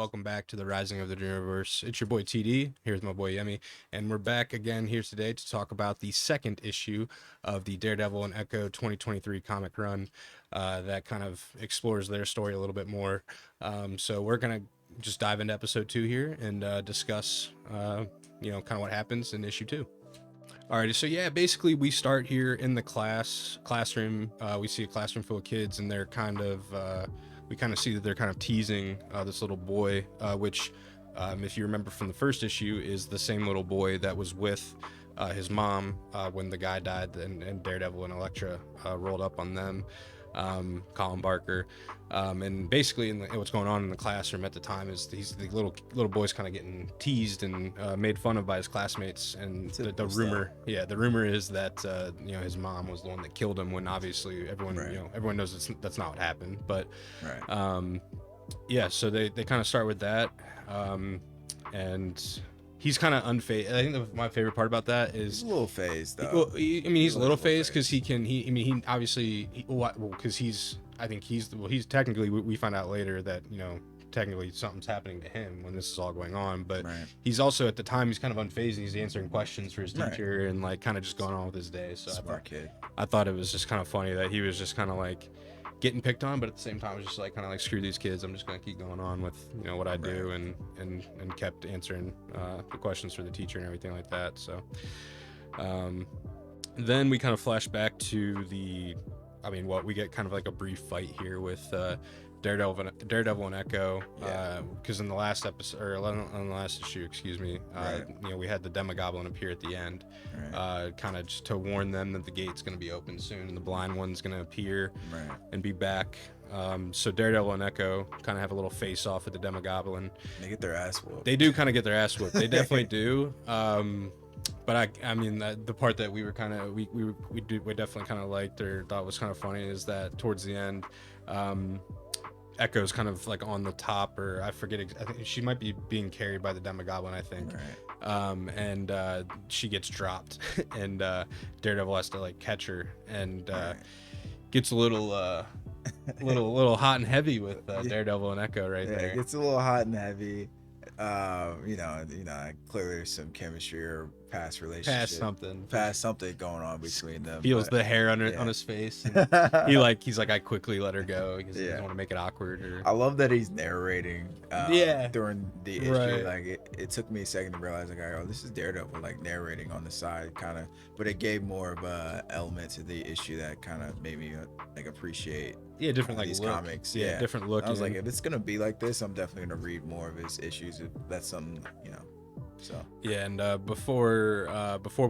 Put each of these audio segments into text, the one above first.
welcome back to the Rising of the Dreamerverse. It's your boy TD, here with my boy Yemi, and we're back again here today to talk about the second issue of the Daredevil and Echo 2023 comic run that kind of explores their story a little bit more. So we're going to just dive into episode 2 here and discuss, kind of what happens in issue 2. Alrighty, so yeah, basically we start here in the classroom. We see a classroom full of kids, and they're we kind of see that they're kind of teasing this little boy, which, if you remember from the first issue, is the same little boy that was with his mom when the guy died, and Daredevil and Elektra rolled up on them. Colin Barker, and basically what's going on in the classroom at the time is the little boy's kind of getting teased and made fun of by his classmates, and the rumor is that his mom was the one that killed him, when obviously everyone knows that's not what happened, but so they kind of start with that, and he's kind of unfazed. I think my favorite part about that is he's a little phased, though. Well, he's a little phased because he's technically, we find out later that, technically something's happening to him when this is all going on, but he's also, at the time, he's kind of unfazed, and he's answering questions for his teacher and like kind of just going on with his day. So smart kid. I thought it was just kind of funny that he was just kind of like getting picked on, but at the same time it was just like kind of like, screw these kids, I'm just gonna keep going on with what I do, and kept answering the questions for the teacher and everything like that. So then we kind of flash back to we get kind of like a brief fight here with Daredevil and Echo, because in the last episode, or on the last issue, we had the Demagoblin appear at the end, kind of just to warn them that the gate's going to be open soon and the blind one's going to appear and be back. So Daredevil and Echo kind of have a little face off with the Demagoblin. They get their ass whooped. They do kind of get their ass whooped. They definitely do. But the part that we were kind of we definitely kind of liked or thought was kind of funny is that towards the end, Echo's kind of like on the top, or I forget. I think she might be being carried by the Demagoblin, I think. And she gets dropped, and Daredevil has to like catch her, and gets a little hot and heavy with Daredevil and Echo there. It gets a little hot and heavy. Clearly there's some chemistry or past relationship, past something going on between them. Feels the hair on his face. He's like, I quickly let her go because he doesn't want to make it awkward. I love that he's narrating during the issue. Like it took me a second to realize, like, oh, this is Daredevil like narrating on the side, kind of, but it gave more of a element to the issue that kind of made me like appreciate different like these look. comics. Different look. I was like, if it's gonna be like this, I'm definitely gonna read more of his issues. If that's something, so and before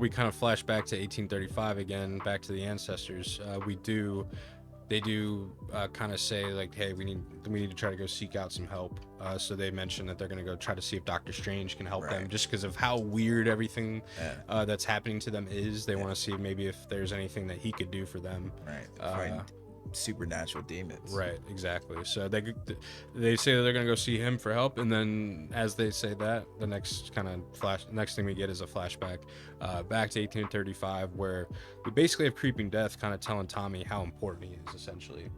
we kind of flash back to 1835 again, back to the ancestors, they do kind of say like, hey, we need to try to go seek out some help. So they mention that they're going to go try to see if Doctor Strange can help them, just because of how weird everything that's happening to them is. They want to see maybe if there's anything that he could do for them. Supernatural demons. Exactly. So they say that they're gonna go see him for help, and then as they say that, the next thing we get is a flashback back to 1835, where we basically have Creeping Death kind of telling Tommy how important he is. Essentially,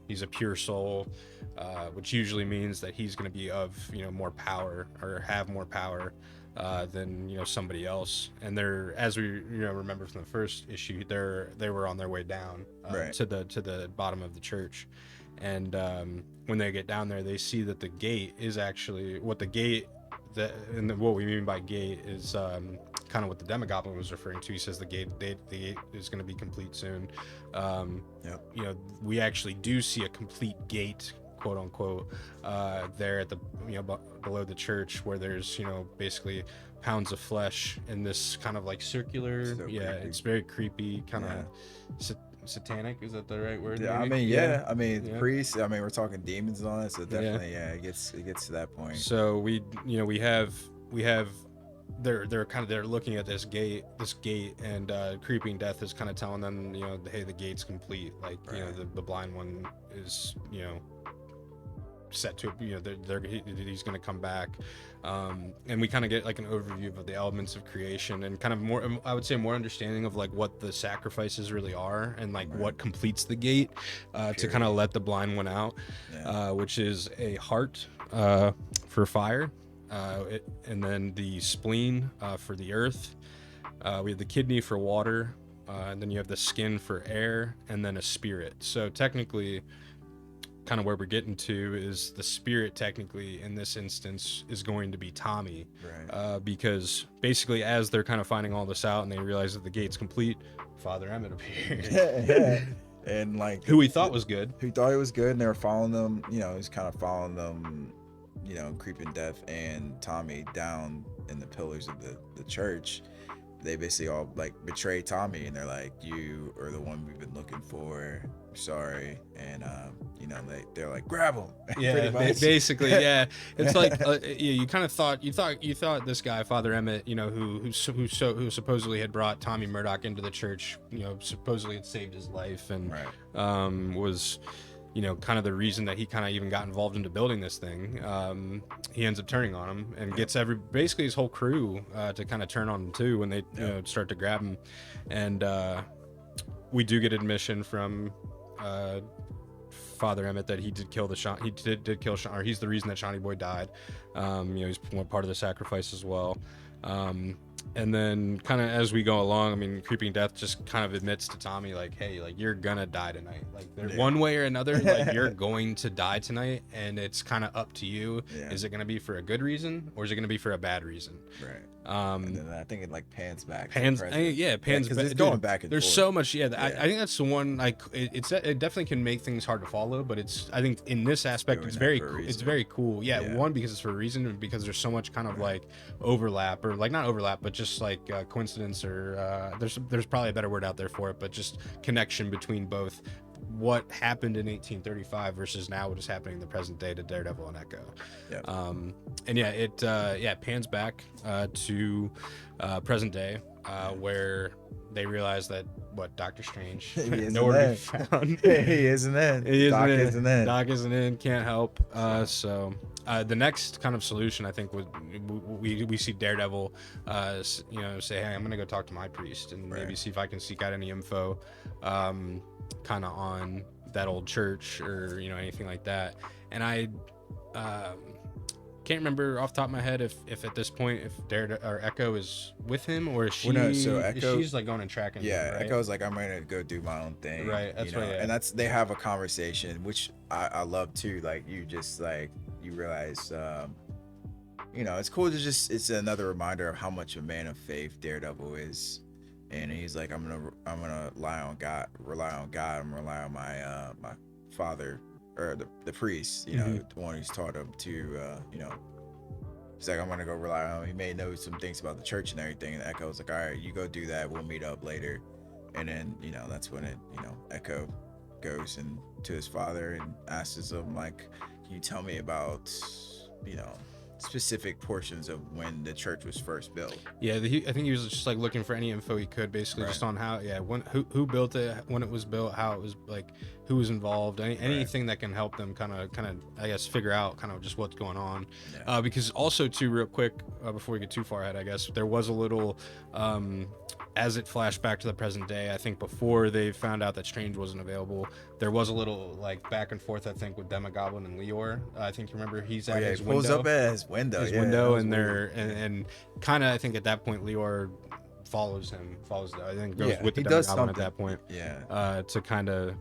he's a pure soul, which usually means that he's gonna be of more power, or have more power than somebody else. And they're, as we remember from the first issue, they were on their way down to the bottom of the church, and when they get down there, they see that the gate is actually what we mean by gate is kind of what the Demagoblin was referring to. He says the gate is going to be complete soon. We actually do see a complete gate, quote unquote, there at the below the church, where there's basically pounds of flesh in this kind of like circular. Creepy. It's very creepy, kind of satanic. Is that the right word? Priests. We're talking demons and all that. So definitely, it gets to that point. So we have they're looking at this gate, and Creeping Death is kind of telling them, hey, the gate's complete. Like, the blind one is, set to, he's going to come back, and we kind of get like an overview of the elements of creation, and kind of more, I would say, more understanding of like what the sacrifices really are, and like what completes the gate to kind of let the blind one out, which is a heart, for fire, and then the spleen for the earth. We have the kidney for water, and then you have the skin for air, and then a spirit. So technically, kind of where we're getting to is the spirit technically in this instance is going to be Tommy, Right. because basically as they're kind of finding all this out and they realize that the gate's complete, Father Emmett appeared. Yeah. And like who he thought was good. Who thought he was good, and they were following them. You know, he's kind of following them. You know, Creeping Death and Tommy down in the pillars of the church. They basically all like betray Tommy, and they're like, "You are the one we've been looking for. Sorry." And you know, they're like, "Grab him." Yeah, basically, yeah. It's like you kind of thought this guy, Father Emmett, you know, who supposedly had brought Tommy Murdoch into the church, you know, supposedly had saved his life, and was, you know, kind of the reason that he kind of even got involved into building this thing. He ends up turning on him and gets basically his whole crew to kind of turn on him too when they you know, start to grab him. And we do get admission from Father Emmett that he did kill he did kill Sean, or he's the reason that Shawnee Boy died. You know, he's part of the sacrifice as well. And then kind of as we go along, I mean, Creeping Death just kind of admits to Tommy, like, hey, like, you're gonna die tonight. Like, one way or another, like, you're going to die tonight, and it's kind of up to you. Is it gonna be for a good reason, or is it gonna be for a bad reason? Right. And then I think it like pans back. Pans back. Because it's going back and there's forth. So much. I think that's the one. Like, it definitely can make things hard to follow, but I think in this aspect, it's very cool. Yeah, one, because it's for a reason, and because there's so much kind of like overlap, or like not overlap, but just like coincidence, or there's probably a better word out there for it, but just connection between both what happened in 1835 versus now what is happening in the present day to Daredevil and Echo. And it pans back to present to where they realize that Doctor Strange nowhere to be found. He isn't in. Doc isn't in. Can't help. So the next kind of solution, I think, we see Daredevil, you know, say, hey, I'm gonna go talk to my priest and maybe see if I can seek out any info, kind of on that old church, or, you know, anything like that. And I can't remember off the top of my head if at this point if Echo is with him, or is she? Well, no, so Echo, she's like going and tracking. Yeah, right? Echo's like, I'm gonna go do my own thing. Right. That's right. And they have a conversation, which I love too. Like, you just like, you realize, you know, it's cool to it's another reminder of how much a man of faith Daredevil is. And he's like, I'm gonna rely on God. I'm gonna rely on my father, or the priest, you know, the one who's taught him to, you know. He's like, I'm gonna go rely on him. He may know some things about the church and everything. And Echo's like, all right, you go do that. We'll meet up later. And then, you know, that's when Echo goes to his father and asks him, like, can you tell me about, you know, specific portions of when the church was first built? I think he was just like looking for any info he could, basically, just on how, who built it, when it was built, how it was, like, who was involved, anything that can help them kind of I guess figure out kind of just what's going on. Because also too, real quick, before we get too far ahead, I guess there was a little as it flashed back to the present day, I think before they found out that Strange wasn't available, there was a little like back and forth, I think, with Demagoblin and Leor. I think you remember he's at his window. Pulls up at his window. And they're and kind of, I think at that point Leor follows I think goes with the Demagoblin at that point. To kind of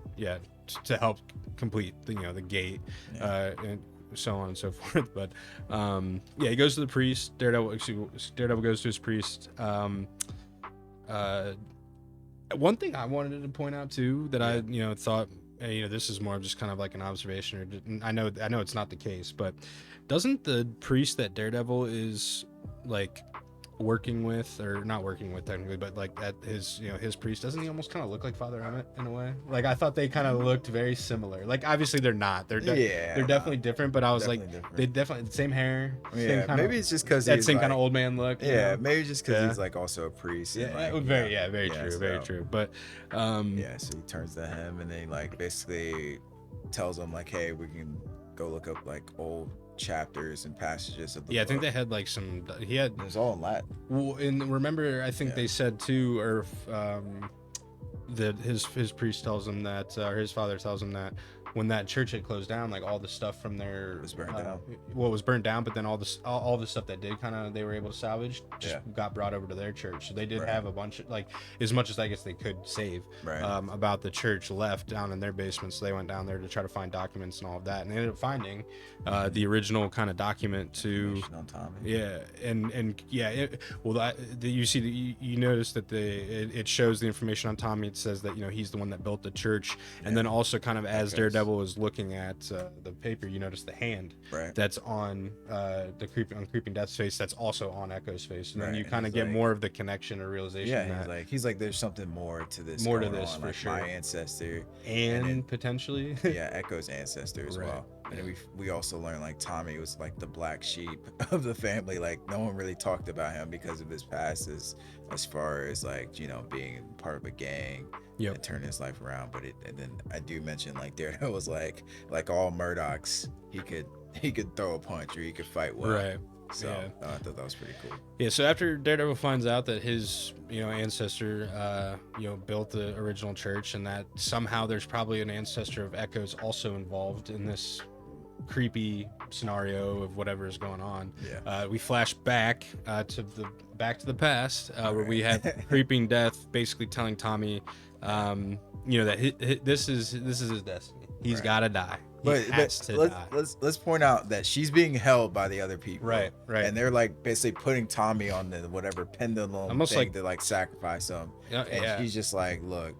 to help complete the gate, and so on and so forth. But he goes to the priest. Daredevil goes to his priest. One thing I wanted to point out too, that I thought, this is more of just kind of like an observation, or I know it's not the case, but doesn't the priest that Daredevil is like working with, or not working with technically, but like at his priest, doesn't he almost kind of look like Father Emmett in a way? Like, I thought they kind of looked very similar. Like, obviously they're not, they're definitely different, but I was like, they definitely same hair, same kind maybe it's just because that same kind of old man look, maybe just because he's like also a priest, very true. But so he turns to him and then like basically tells him like, hey, we can go look up like old chapters and passages of the book. I think they had like some, it was all in Latin. Well, and remember, I think they said too, or that his priest tells him that, or his father tells him that when that church had closed down, like all the stuff from their was burned down. Well, was burnt down, but then all the stuff that did kind of they were able to salvage just got brought over to their church. So they did have a bunch of, like, as much as I guess they could save about the church left down in their basement. So they went down there to try to find documents and all of that, and they ended up finding the original kind of document to on Tommy. you see you notice that it shows the information on Tommy. It says that, you know, he's the one that built the church, and then also kind of as Daredevil was looking at the paper, you notice the hand that's on the Creeping Death's face, that's also on Echo's face, and then you kind of get more of the connection or realization. Yeah, he's like there's something more to this. More to this on, for like sure. My ancestor and then, potentially Echo's ancestor as well. And then we also learned like Tommy was like the black sheep of the family. Like no one really talked about him because of his past as far as like, you know, being part of a gang and turning his life around. But and then I do mention like Daredevil was like all Murdochs, he could throw a punch or he could fight well. Right. So I thought that was pretty cool. Yeah, so after Daredevil finds out that his, you know, ancestor, built the original church, and that somehow there's probably an ancestor of Echo's also involved in this creepy scenario of whatever is going on. We flash back to the past, where we have Creeping Death basically telling Tommy, that this is his destiny. He's got to die. Let's point out that she's being held by the other people, right, and they're like basically putting Tommy on the whatever pendulum almost thing to like sacrifice him, and she's just like, look,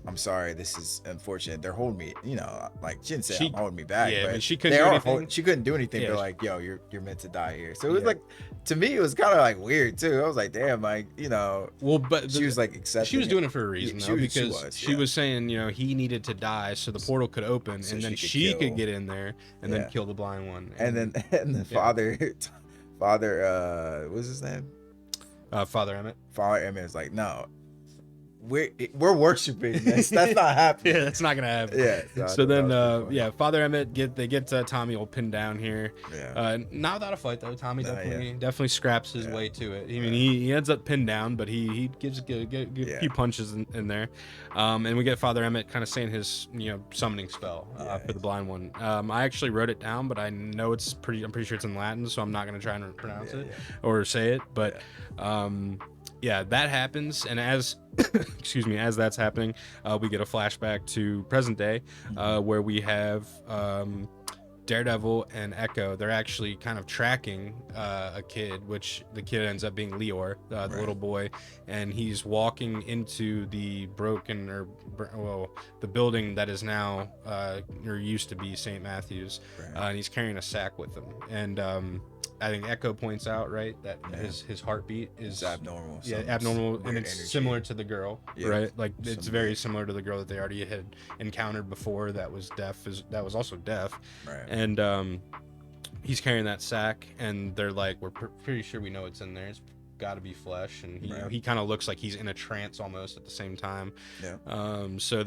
I'm sorry, this is unfortunate. They're holding me, you know, like she didn't say I'm holding me back, but she couldn't do anything. She couldn't do anything. They're like, yo, you're meant to die here. So it was like, to me, it was kind of like weird too. I was like, damn, like, you know. Well, but she was like accepting. She was doing it for a reason, though, because she was saying, you know, he neted to die so the portal could open, and then she could get in there and then kill the blind one. And then Father, what's his name? Father Emmett. Father Emmett is like, no. We're worshiping this. That's not happening. That's not gonna happen. So then Father Emmett get Tommy all pinned down here. Not without a fight though. Tommy definitely scraps his way to it. I mean, he ends up pinned down, but he gives a few punches in there, and we get Father Emmett kind of saying his, you know, summoning spell for the blind one. I actually wrote it down, but I know I'm pretty sure it's in Latin, so I'm not gonna try and pronounce it or say it, but that happens, and as as that's happening, we get a flashback to present day, where we have Daredevil and Echo. They're actually kind of tracking a kid, which the kid ends up being Leor, the little boy, and he's walking into the the building that is now or used to be St. Matthew's, and he's carrying a sack with him, and I think Echo points out, right, that his heartbeat is abnormal. Abnormal, and it's similar to the girl, right? Like it's very similar to the girl that they already had encountered before. That was deaf. That was also deaf, right? And he's carrying that sack, and they're like, "We're pretty sure we know what's in there. It's got to be flesh." And he kind of looks like he's in a trance almost at the same time. So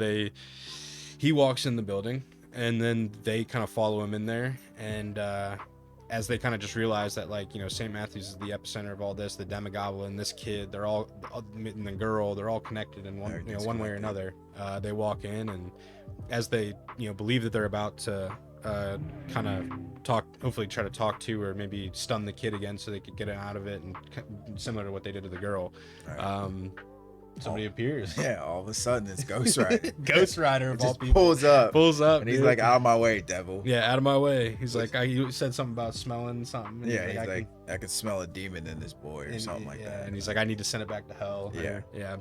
he walks in the building, and then they kind of follow him in there, and as they kind of just realize that, like, you know, St. Matthew's is the epicenter of all this, the Demagoblin, this kid, they're all, and the girl, they're all connected in one way or another. They walk in, and as they, you know, believe that they're about to kind of hopefully try to talk to or maybe stun the kid again so they could get out of it, and similar to what they did to the girl. Somebody appears. All of a sudden it's Ghost Rider. Ghost Rider of all people pulls up, and he's like, out of my way, devil. Out of my way. He's like, he said something about smelling something. And he's like, I could smell a demon in this boy or something like that. And he's like, I need to send it back to hell.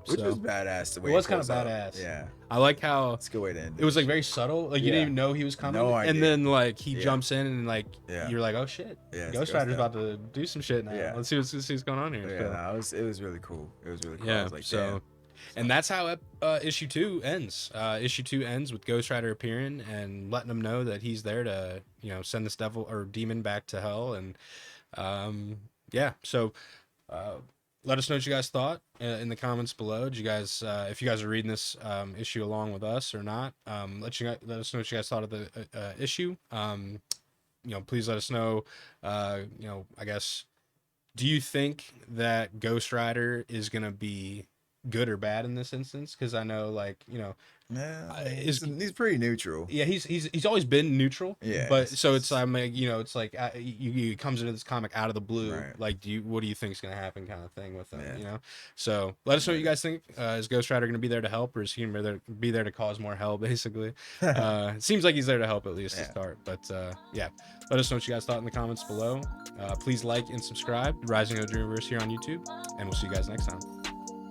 Which was badass. The way it was kind of badass. Yeah, I like how it's a good way to end it. It was like very subtle. Like you didn't even know he was coming. No idea. And then like he jumps in, and like you're like, oh shit, Ghost Rider's about to do some shit now. Let's see what's going on here. It was really cool. It was really cool. Yeah, I was like, so. And that's how issue 2 ends. Issue 2 ends with Ghost Rider appearing and letting them know that he's there to, you know, send this devil or demon back to hell. And so let us know what you guys thought in the comments below. Did you guys, if you guys are reading this issue along with us or not, let us know what you guys thought of the issue. You know, please let us know. You know, I guess, do you think that Ghost Rider is gonna be good or bad in this instance? Because I know, like, you know, Yeah, he's pretty neutral. Yeah, he's always been neutral. Yeah, but so it's like, you know, it's like he comes into this comic out of the blue. Right. Like, what do you think is gonna happen, kind of thing with him? Yeah. You know. So let us know what you guys think. Is Ghost Rider gonna be there to help, or is he gonna be there to cause more hell? Basically, it seems like he's there to help at least to start. But yeah, let us know what you guys thought in the comments below. Please like and subscribe to Rising of the Dreamerverse here on YouTube, and we'll see you guys next time.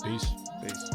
Peace. Peace.